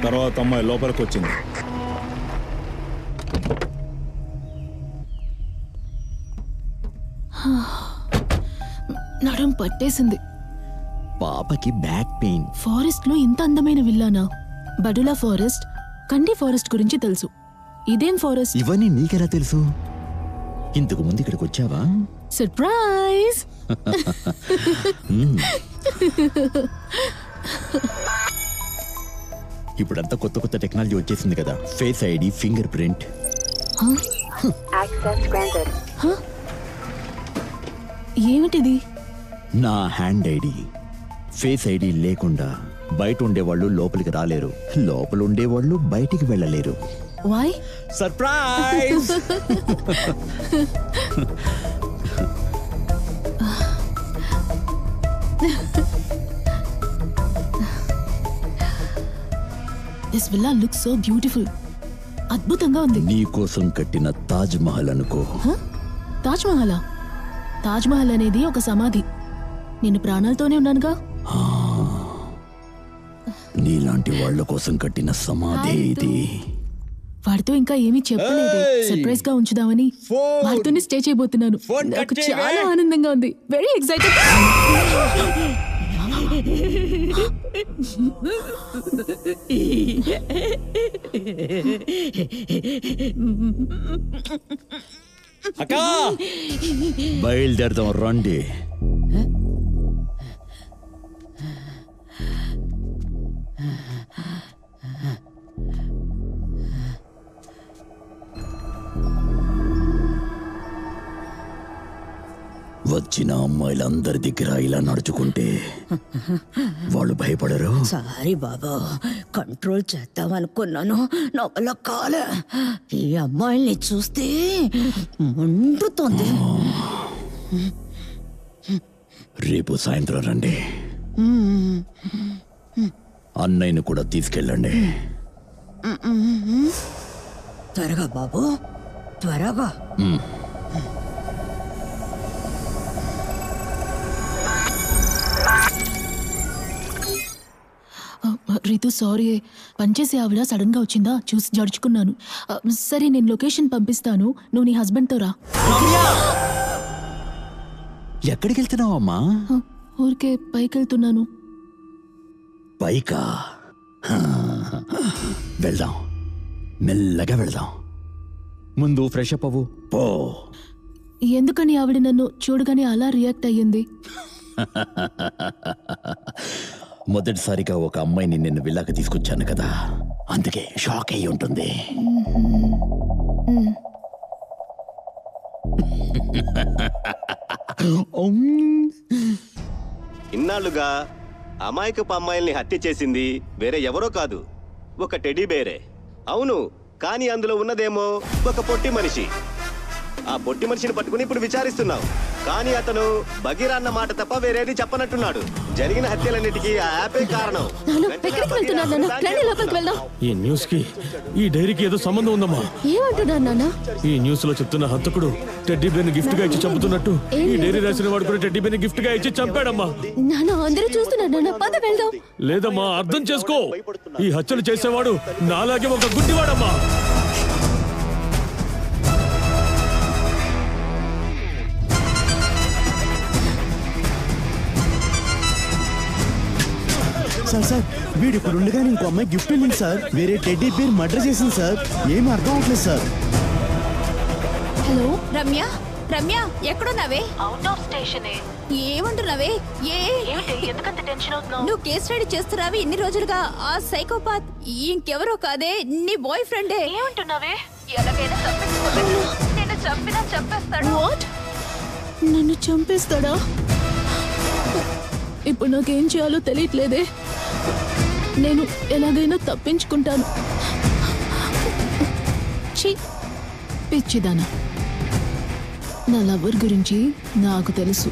తర్వాత అమ్మాయి లోపలికి వచ్చింది. నడుం పట్టేసింది. పాపకి బ్యాక్ పెయిన్. ఫారెస్ట్ లో ఇంత అందమైన విల్లానా? బడులా ఫారెస్ట్, కండి ఫారెస్ట్ గురించి తెలుసు. ఇదేం ఫారెస్ట్? ఇవన్నీ నీకెలా తెలుసు? ఇంతకు ముందు ఇక్కడికి వచ్చావా? సర్ప్రైజ్. ఇప్పుడంతా కొత్త కొత్త టెక్నాలజీ వచ్చేసింది కదా. Face ID, finger print. ఏమిటిది? నా హ్యాండ్ ఐడి. ఫేస్ ఐడి లేకుండా బయట ఉండేవాళ్ళు లోపలికి రాలేరు, లోపల ఉండేవాళ్ళు బయటికి వెళ్ళలేరు. Why? Surprise. This villa looks so beautiful. అద్భుతంగా ఉంది. నీ కోసం కట్టిన తాజ్ మహల్ అనుకో. తాజ్ మహల్? తాజ్ మహల్ అనేది ఒక సమాధి. నేను ప్రాణాలతోనే ఉన్నానుగా. నీలాంటి వాళ్ళ కోసం కట్టిన సమాధి ఇది. వాడితో ఇంకా ఏమీ చెప్పలేదు. సర్ప్రైజ్ గా ఉంచుదామని వాడితోనే స్టే చేయబోతున్నాను. నాకు చాలా ఆనందంగా ఉంది. Very excited. అక్కా, బయలుదేరదాం రండి. వచ్చిన అమ్మాయిలందరి దగ్గర ఇలా నడుచుకుంటే వాళ్ళు భయపడరు. సారీ బాబా, కంట్రోల్ చేద్దామనుకున్నాను, నా వల్ల కాలే. ఈ అమ్మాయిల్ని చూస్తే మండుతుంది. రేపు సాయంత్రం రండి. అన్నయ్యను కూడా తీసుకెళ్ళండి. త్వరగా బాబు, త్వరగా. రీతు, సారీ. పనిచేసే ఆవిడ సడన్ గా వచ్చిందా, చూసి జడుచుకున్నాను. సరే, నేను లొకేషన్ పంపిస్తాను, నువ్వు నీ హస్బెండ్ తో రా. ఎక్కడికి వెళ్తున్నావు అమ్మా? ఊరికే పైకి వెళ్తున్నాను. పైకా? వెళ్దాం, మెల్లగా వెళ్దాం. ముందు ఫ్రెష్ అప్ అవ్వు. పో. ఎందుకని ఆవిడ నన్ను చూడగానే అలా రియాక్ట్ అయ్యింది? మొదటిసారిగా ఒక అమ్మాయిని నేను విల్లాకి తీసుకొచ్చాను కదా, అందుకే షాక్ అయ్యి ఉంటుంది. ఇన్నాళ్లుగా అమాయకపు అమ్మాయిల్ని హత్య చేసింది వేరే ఎవరో కాదు, ఒక టెడ్డీ బేరే. అవును, కానీ అందులో ఉన్నదేమో ఒక పొట్టి మనిషి. ఆ పొట్టి మనిషిని పట్టుకుని ఇప్పుడు విచారిస్తున్నావు, కానీ అతను బగీరా అన్న మాట తప్ప వేరేది చెప్పనట్టున్నాడు. జరిగిన హత్యలన్నిటికీ ఆ యాపే కారణం. ఈ న్యూస్ కి ఈ డైరీకి ఏదో సంబంధం ఉందమ్మా. ఏమంటున్నాను నాన్న? ఈ న్యూస్ లో చెప్తున్న హంతకుడు టెడ్డీ బేర్ ని గిఫ్ట్ గా ఇచ్చి చంపుతున్నట్టు ఈ డైరీ రాసిన వాడు కూడా టెడ్డీ బేర్ ని గిఫ్ట్ గా ఇచ్చి చంపాడమ్మా. నాన్న, అందరూ చూస్తున్నారు నాన్న, పద వెళ్దాం. లేదమ్మా, అర్థం చేసుకో. ఈ హత్యలు చేసేవాడు నాలాగే ఒక గుడ్డివాడమ్మా. సార్ సార్, వీడు ఇప్పుడు ఉండగానే ఇంకో అమ్మాయి గిఫ్ట్ వెళ్ళింది సార్. వేరే టెడ్డీ బేర్ మర్డర్ చేసింది సార్. ఏం అర్థం అవట్లేదు సార్. హలో రమ్య, రమ్య ఎక్కడున్నావే? Out of station. ఏమంటున్నావే? ఎందుకంత టెన్షన్ అవుతున్నావు? నువ్వు కేసు రెడీ చేస్తున్నావి ఇన్ని రోజులుగా. ఆ సైకోపాత్ ఇంకెవరో కాదే, నీ బాయ్ ఫ్రెండే. ఏమంటున్నావే? ఎలాగైనా చంపేసుకోలేదు. నేను చంపినా చంపేస్తాడు. వాట్? నన్ను చంపేస్తాడా? ఇప్పుడు నాకేం చేయాలో తెలియట్లేదే. నేను ఎలాగైనా తప్పించుకుంటాను. పిచ్చిదానా, నా లవర్ గురించి నాకు తెలుసు.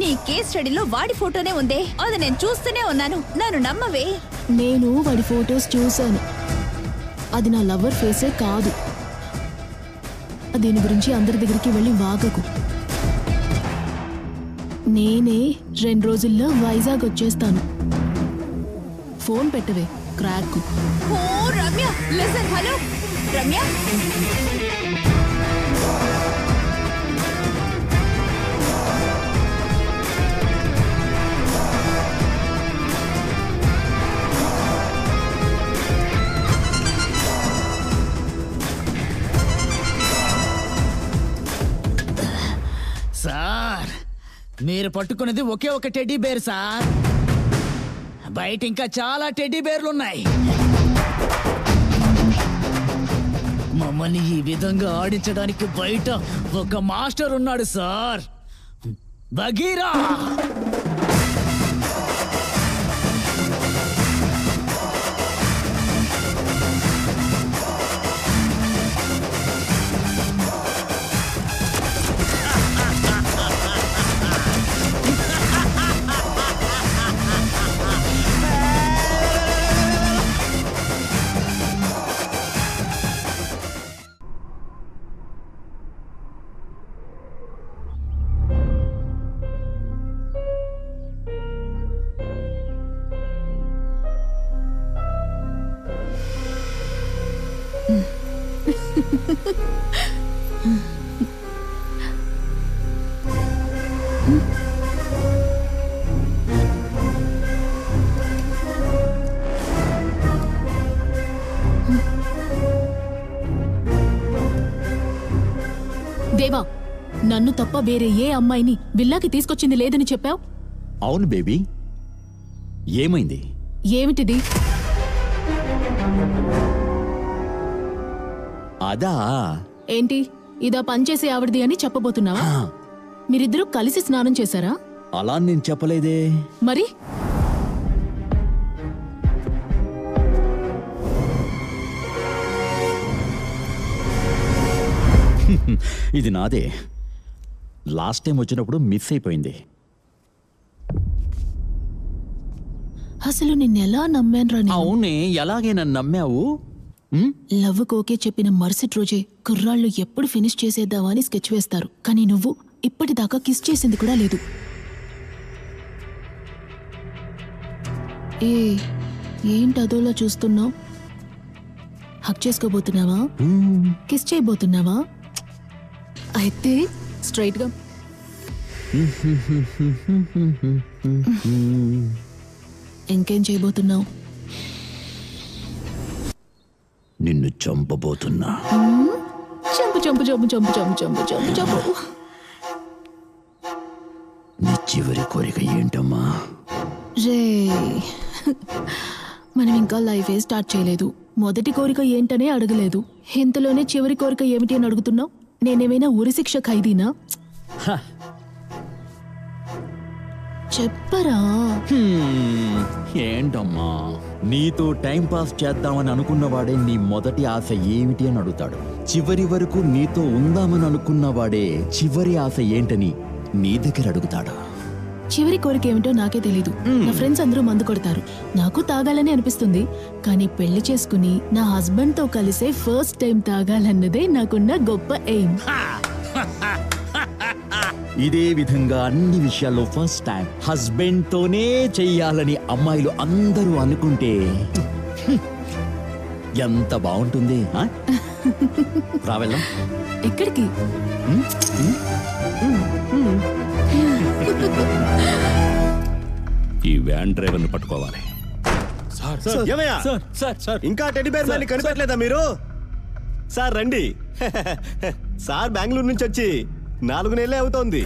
నీ కేస్ స్టడీలో వాడి ఫోటోనే ఉందే, అది నేను చూస్తూనే ఉన్నాను. నన్ను నమ్మవే. నేను వాడి ఫొటోస్ చూశాను. అది నా లవర్ ఫేసే కాదు. దీని గురించి అందరి దగ్గరికి వెళ్ళి వాగకు. నేనే 2 రోజుల్లో వైజాగ్ వచ్చేస్తాను. ఫోన్ పెట్టవే. క్రాక్. ఓ Ramya, listen, hello Ramya. Sir, మీరు పట్టుకున్నది ఒకే ఒక టెడ్డీ బేర్ సార్. బయట ఇంకా చాలా టెడ్డీ బేర్లు ఉన్నాయి. మమ్మల్ని ఈ విధంగా ఆడించడానికి బయట ఒక మాస్టర్ ఉన్నాడు సార్, బగీరా. దేవా, నన్ను తప్ప వేరే ఏ అమ్మాయిని విల్లాకి తీసుకొచ్చింది లేదని చెప్పావు. అవును బేబీ, ఏమైంది? ఏమిటిది? అదా? ఏంటి, ఇదా పనిచేసే ఆవిడది అని చెప్పబోతున్నావా? మీరిద్దరూ కలిసి స్నానం చేశారా? అలా నేను చెప్పలేదే. మరి ఇది నాదే. లాస్ట్ టైం వచ్చినప్పుడు మిస్ అయిపోయింది. అసలు నిన్నెలా నమ్మానురా నేను? అవునే, ఎలాగే నన్ను నమ్మావు? లవ్ కోకే చెప్పిన మరుసటి రోజే కుర్రాళ్ళు ఎప్పుడు ఫినిష్ చేసేద్దామా అని స్కెచ్ వేస్తారు. కానీ నువ్వు ఇప్పటిదాకా కిస్ చేసింది కూడా లేదు. ఏంటి అదోలా చూస్తున్నావు? హక్ చేసుకోబోతున్నావా? కిస్ చేయబోతున్నావా? అయితే స్ట్రైట్ గా ఇంకేం చేయబోతున్నావు? నిన్ను చంపబోతున్నా. చంపు చంపు చంపు చంపు చంపు చంపు చంపు చంపు. నీ చివరి కోరిక ఏంటమ్మా? రే, మనం ఇంకా లైఫ్ స్టార్ట్ చేయలేదు. మొదటి కోరిక ఏంటనే అడగలేదు. ఇంతలోనే చివరి కోరిక ఏమిటి అని అడుగుతున్నావు. నేనేమైనా ఉరిశిక్ష ఖైదీనా? చెప్పరా. ఏంటమ్మా, నీతో టైం పాస్ చేద్దామని అనుకున్నవాడే నీ మొదటి ఆశ ఏమిటి అని అడుగుతాడు. చివరి వరకు నీతో ఉందామని అనుకున్నవాడే చివరి ఆశ ఏంటని నీ దగ్గర అడుగుతాడు. చివరి కోరిక ఏమిటో నాకే తెలీదు. నా ఫ్రెండ్స్ అందరూ మందు కొడతారు, నాకు తాగాలని అనిపిస్తుంది. కానీ పెళ్లి చేసుకుని నా హస్బెండ్ తో కలిసే ఫస్ట్ టైం తాగాలన్నదే నాకున్న గొప్ప ఎయిమ్. ఇదే విధంగా అన్ని విషయాల్లో ఫస్ట్ టైం హస్బెండ్ తోనే చెయ్యాలని అమ్మాయిలు అందరూ అనుకుంటే ఎంత బాగుంటుంది. రావెళ్దాం. ఎక్కడికి? ఈ వ్యాన్ డ్రైవర్ ని పట్టుకోవాలి. ఇంకా టెడ్డీ బేర్ మ్యాన్ కనిపెట్టలేదా మీరు? సార్ రండి. సార్ బెంగళూరు నుంచి వచ్చి 4 నెలలే అవుతోంది.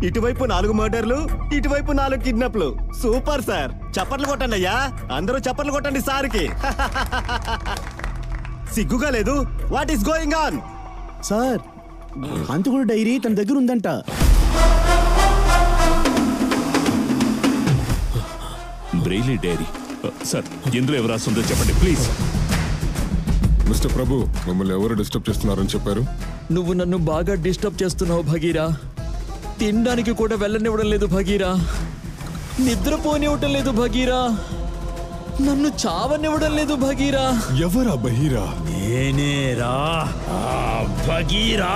ఇటువైపు 4 మర్డర్లు, ఇటువైపు 4 కిడ్నాప్లు. సూపర్ సార్, చప్పట్లు కొట్టండి అయ్యా, అందరూ చప్పట్లు కొట్టండి సార్కి. సిగ్గుగా లేదు? What is going on? Sir, హంతకుడు డైరీ తన దగ్గర ఉందంట. Braille dairy. సార్, ఇందులో ఎవరు రాస్తుందో చెప్పండి ప్లీజ్. మిస్టర్ ప్రభు, మమ్మల్ని ఎవరు డిస్టర్బ్ చేస్తున్నారని చెప్పారు? నువ్వు నన్ను బాగా డిస్టర్బ్ చేస్తున్నావు భగీరా. తినడానికి కూడా వెళ్ళనివ్వడం లేదు భగీరా, నిద్రపోనివ్వటం లేదు భగీరా, నన్ను చావనివ్వడం లేదు భగీరా. ఎవరా బహీరా? నేనేరా భగీరా.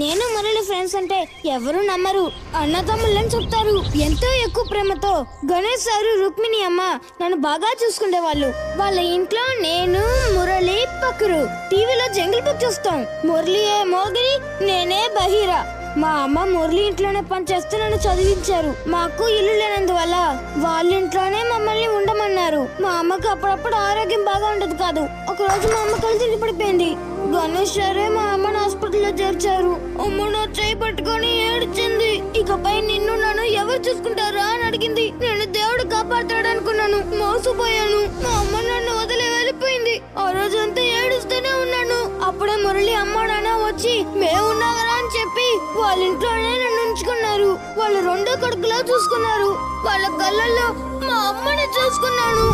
నేను మురళి ఫ్రెండ్స్ సైన్స్ అంటే ఎవరు నమ్మరు. అన్నదమ్ములని చెప్తారు. ఎంతో ఎక్కువ ప్రేమతో గణేష్ సారు, రుక్మిణి అమ్మ నన్ను బాగా చూసుకునేవాళ్ళు. వాళ్ళ ఇంట్లో నేను, మురళి, పక్కరు టీవీలో జంగిల్ బుక్ చూస్తాం. మురళి మోగిరి, నేనే బహీరా. మా అమ్మ మురళి ఇంట్లోనే పనిచేస్తూ నన్ను చదివించారు. మాకు ఇల్లు లేనందువల్ల వాళ్ళ ఇంట్లోనే మమ్మల్ని ఉండమన్నారు. మా అమ్మకి అప్పుడప్పుడు ఆరోగ్యం బాగా ఉండదు కాదు. ఒక రోజు మా అమ్మ కళ్ళు తిరిగి పడిపోయింది. గణేష్ సారే మా అమ్మని హాస్పిటల్లో చేర్చారు. అమ్మ నా చేయి పట్టుకొని ఏడ్చింది. ఇకపై నిన్ను నన్ను ఎవరు చూసుకుంటారా అని అడిగింది. నేను దేవుడు కాపాడతాడు అనుకున్నాను, మోసపోయాను. మా అమ్మ నన్ను వదిలి వెళ్ళిపోయింది. ఆ రోజు అంతా ఏడుస్తూనే ఉన్నాను. అప్పుడే మురళి అమ్మ నాన్న వచ్చి మేము ఉన్నారా అని చెప్పి వాళ్ళ ఇంట్లోనే నన్ను ఉంచుకున్నారు. వాళ్ళు రెండో కొడుకులా చూసుకున్నారు. వాళ్ళ కళ్ళల్లో మా అమ్మని చూసుకున్నాను.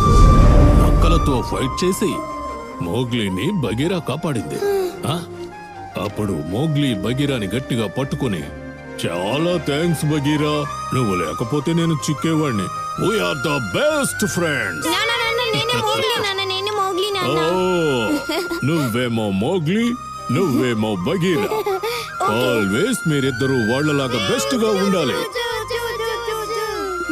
నక్కలతో ఫైట్ చేసి మోగ్లీని బగీరా కాపాడింది. అప్పుడు మోగ్లీ బగీరాని గట్టిగా పట్టుకుని, చాలా థ్యాంక్స్ బగీరా, నువ్వు లేకపోతే నేను చిక్కేవాడిని. We are the best friends. నువ్వేమో మోగ్లీ, నువ్వేమో బగీరా. ఆల్వేస్ మీరిద్దరూ వాళ్ళలాగా బెస్ట్ గా ఉండాలి.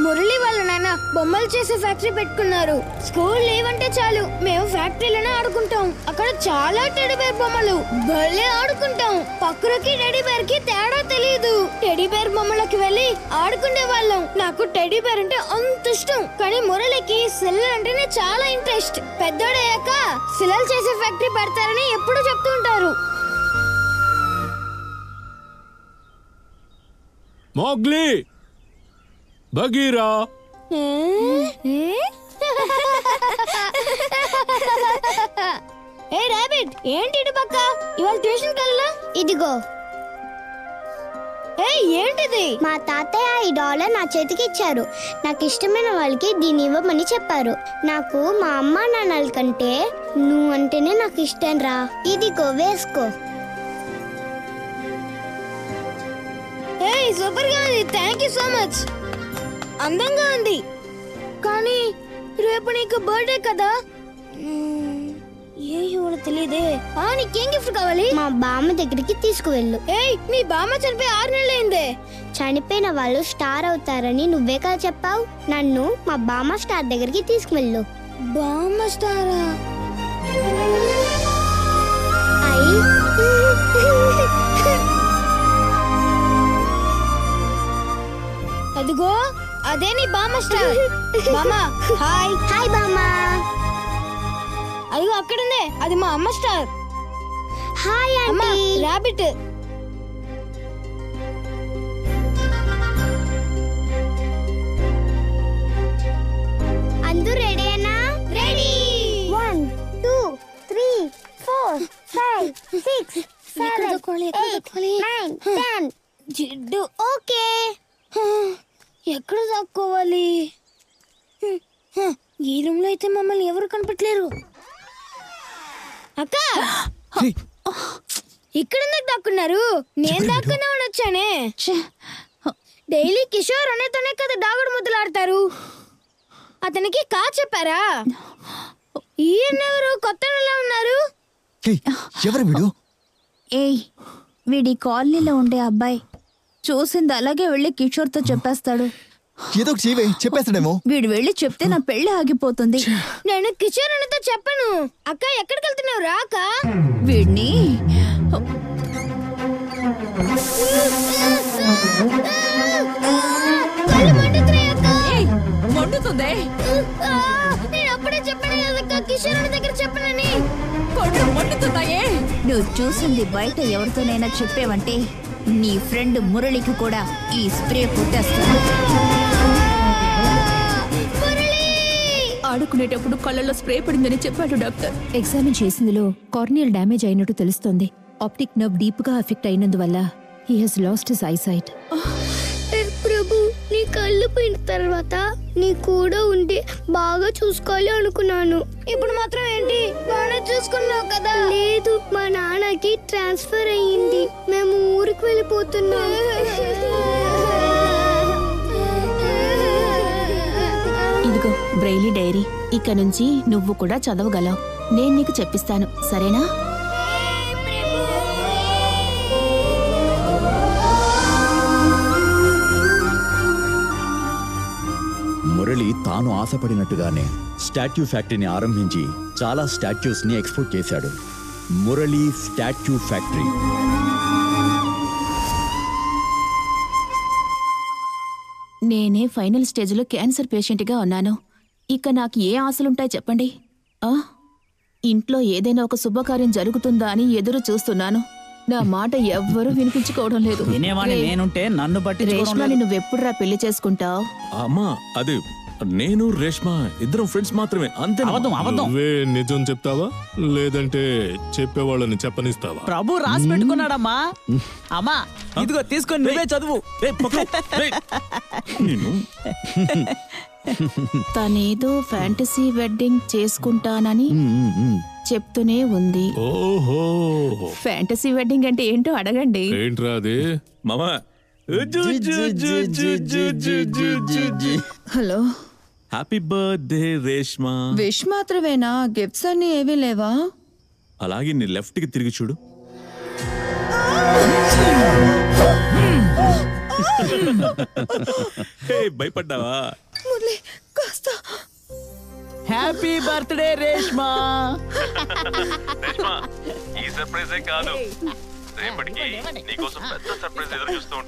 మురళి వాళ్ళ నాన్న బొమ్మలు చేసే ఫ్యాక్టరీ పెట్టుకున్నారు. స్కూల్ లీవ్ అంటే చాలు మేము ఫ్యాక్టరీలోనే ఆడుకుంటాం. అక్కడ చాలా టెడీ బేర్ బొమ్మలు భలే ఆడుకుంటాం. పక్కకి టెడీ బేర్ కి తేడా తెలియదు. టెడీ బేర్ బొమ్మలకి వెళ్ళి ఆడుకునే వాళ్ళం. నాకు టెడీ బేర్ అంటే అంత ఇష్టం. కానీ మురళికి శిలలు అంటేనే చాలా ఇంట్రెస్ట్. పెద్దోడయ్యాక శిలలు చేసే ఫ్యాక్టరీ పెడతారని ఎప్పుడు చెప్తూ ఉంటారు. మోగ్లీ, బగీరా, ఏ రాబిట్, ఏంటి ఇటు పక్క? ఇవాళ ట్యూషన్ కల్లా ఇదిగో. ఏంటిది? మా తాతయ్య ఈ డాలర్ నా చేతికి ఇచ్చారు. నాకు ఇష్టమైన వాళ్ళకి దీన్ని ఇవ్వమని చెప్పారు. నాకు మా అమ్మ నాన్నల కంటే నువ్వు అంటేనే నాకు ఇష్టం రా. ఇదిగో వేసుకో. సూపర్ గా ఉంది. Thank you so much. అందంగా ఉంది. కానీ రేపు నీకు బర్త్డే కదా, ఏ తెలియదే. నీకేం గిఫ్ట్ కావాలి? మా బామ్మ దగ్గరికి తీసుకువెళ్ళు. మీ బామ్మ చనిపోయి 6 నెలలైందే. చనిపోయిన వాళ్ళు స్టార్ అవుతారని నువ్వే కదా చెప్పావు. నన్ను మా బామ్మ స్టార్ దగ్గరికి తీసుకువెళ్ళు. బామ్మ స్టారా? అదిగో అదే నీ బామ్మ స్టార్. బామ్మ హాయ్. హాయ్ బామ్మ. అదిగో అక్కడుందే, అది మా అమ్మ స్టార్. Hi aunty. రాబిట్. అందరూ రెడీనా? రెడీ. 1 2 3 4 5 6 7 8 9 10. జిడ్డు. ఓకే. ఎక్కడ దాక్కోవాలి? ఈ రూమ్ లో అయితే మమ్మల్ని ఎవరు కనపట్లేరు. అక్క, ఇక్కడ దాక్కున్నారు. నేను దాక్కున్నా వచ్చానే. డైలీ కిషోర్ అనేతోనే కదా దాగుడు ముద్దులు ఆడతారు. అతనికి కా చెప్పారా? ఈయనెవరు కొత్త ఉన్నారు? వీడి కాలనీలో ఉండే అబ్బాయి. చూసింది అలాగే వెళ్ళి కిషోర్ తో చెప్పేస్తాడు. ఏదో చెప్పేస్తాడేమో. వీడు వెళ్ళి చెప్తే నా పెళ్లి ఆగిపోతుంది. నేను కిషోర్ అన్నతో చెప్పను. అక్క ఎక్కడికి వెళ్తున్నావు? రాక వీడిని మండుతుంది. నేను అప్పుడే చెప్పాను కదా కిషోర్ అన్న దగ్గర చెప్పనని. కొడుకు మండుతున్నాయే. నువ్వు చూసింది బయట ఎవరితోనైనా చెప్పేవంటే నీ ఫ్రెండ్ మురళికి కూడా ఈ స్ప్రే కొట్టేస్తాను. ఆడుకునేటప్పుడు కళ్ళలో స్ప్రే పడిందని చెప్పాడు డాక్టర్. ఎగ్జామిన్ చేసిందిలో కార్నియల్ డ్యామేజ్ అయినట్టు తెలుస్తోంది. ఆప్టిక్ నర్వ్ డీప్ గా ఎఫెక్ట్ అయినందువల్ల he has lost his eyesight. Prabhu, నీ కళ్ళు పోయిన తర్వాత నీ కూడా ఉండి బాగా చూసుకోవాలి అనుకున్నాను. ఇప్పుడు మాత్రం ఏంటి? బాగా చూసుకున్నావు కదా. లేదు, మా నాన్నకి ట్రాన్స్ఫర్ అయ్యింది. మేము ఊరికి వెళ్ళిపోతున్నాం. ఇదిగో బ్రెయిలీ డైరీ. ఇక నుంచి నువ్వు కూడా చదవగలవు. నేను నీకు చెప్పిస్తాను, సరేనా? తాను ఆశపడినట్టుగానే స్టాట్యూ ఫ్యాక్టరీని ఆరంభించి చాలా స్టాట్యూస్ ని ఎక్స్పోర్ట్ చేశాడు. Murali statue factory. నేనే ఫైనల్ స్టేజ్లో క్యాన్సర్ పేషెంట్గా ఉన్నాను. ఇక నాకు ఏ ఆశలుంటాయి చెప్పండి? ఇంట్లో ఏదైనా ఒక శుభకార్యం జరుగుతుందా అని ఎదురు చూస్తున్నాను. నా మాట ఎవ్వరూ వినిపించుకోవడం లేదు. నేనుంటే నన్ను బట్టి రేష్మాని నువ్వెప్పుడురా పెళ్లి చేసుకుంటావు? అమ్మా అది నేను రేష్మా ఇద్దరం ఫ్రెండ్స్ మాత్రమే, అంతే. నువ్వే నిజం చెప్తావా లేదంటే చెప్పేవాళ్ళని చెప్పనిస్తావా? ప్రభు రాసి పెట్టుకున్నాడమ్మా. అమ్మా ఇదిగో తీసుకొని నువ్వే చదువు. తనేదో ఫ్యాంటసీ వెడ్డింగ్ చేసుకుంటానని చెప్తూనే ఉంది. ఓహో, ఫ్యాంటసీ వెడ్డింగ్ అంటే ఏంటో అడగండి. ఏంట్రా అది మామా? Hello, happy birthday Reshma. Wish మాత్రమేనా? గిఫ్ట్స్ అన్ని ఏవీ లేవా? అలాగే నీ లెఫ్ట్ కి తిరిగి చూడు. భయపడ్డావా? Happy birthday Reshma. ఈ సర్ప్రైజే కాదు, రేపటికి నీకోసం పెద్ద సర్ప్రైజ్ ఎదురు చూస్తూ ఉంటుంది.